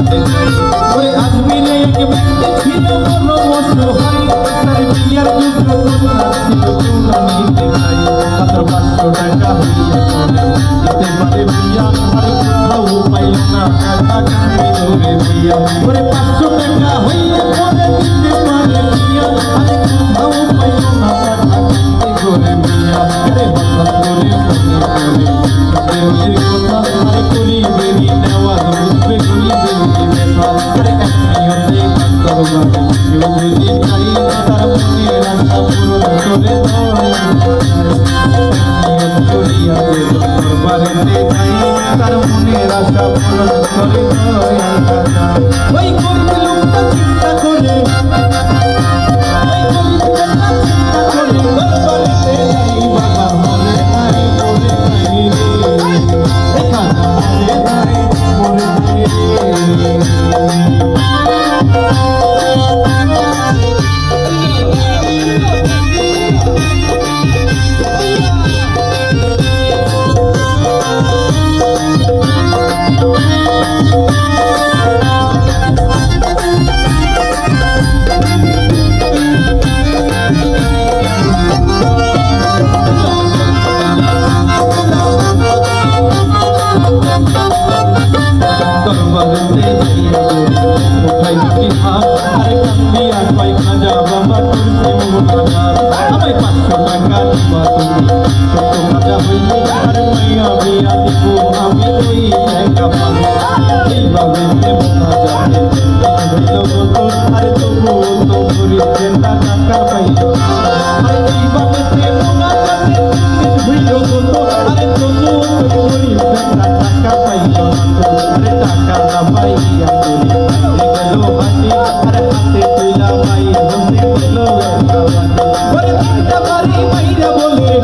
হতে চাই ওরে আজমিরে এক ব্যক্তি ছিল বড় অসহায় তার বিয়ার যোগ্য কন্যা ছিল তোরা নিতে চাই মাত্র 500 টাকা হইলে পরে দিতে পারে বিয়া আর কোথাও পাইল না কাকা কানে ধরে বিয়া ওরে 500 টাকা হইলে পরে দিতে পারে বিয়া আর কোথাও পাইল না কাকা কানে ধরে বিয়া আরে হঠাৎ করে মনে করে প্রেমের কথা আরে করিবেনি নেওয়া বুঝবে করিবেনি ব্যথা আরে এক নিয়তে কান্তর বাবা কেউ যদি চাই তার মনের আশা পূরণ করে নিয়ত করিয়া যে দরবারেতে যাই তার মনের আশা পূরণ করে ওই গরিব লোকটা চিন্তা করে ওই গরিব লোকটা চিন্তা করে দরবারেতে যাই বাবা মরে নাই মরে নাই রে খাজা মরে নাই মরে নাই দরবারেতে যাইয়া কোথায় দুটি হাত আরে কান্দি আর পাই খাজা বাবা করছে মোহনার আমায় 500 টাকা দিবা তুমি ছোট খাজা হইলে আরে মাইয়া বিয়া দিব আমি ওই টাকা পাবো এইভাবে মোনা যাবে হইল গত আরে তবু তো গরিব টাকা পাইল আরে এইভাবে মোনা যাবে হইল গত আরে তবু তো গরিব টাকা পাইল আরে টাকা না পাইয়া তুমি গেল হাতে আরে হাতে তুইলা মাই বলতে গেল ওরে তিনটা বাড়ি মাইরা বলে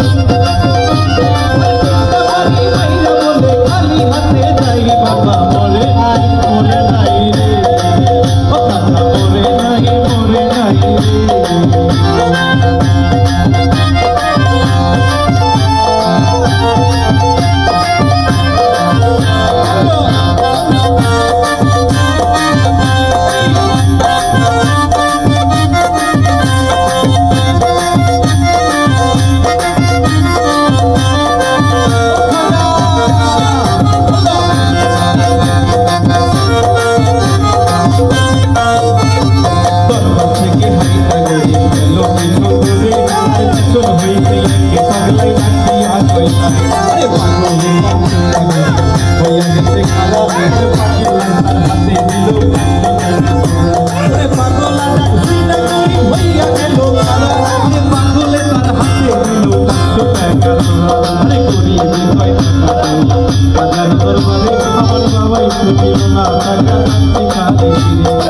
খালি হাতে যাই বাবা মরে নাই রে ও কাকা মরে নাই আমার বাবাই তো দিল না টাকা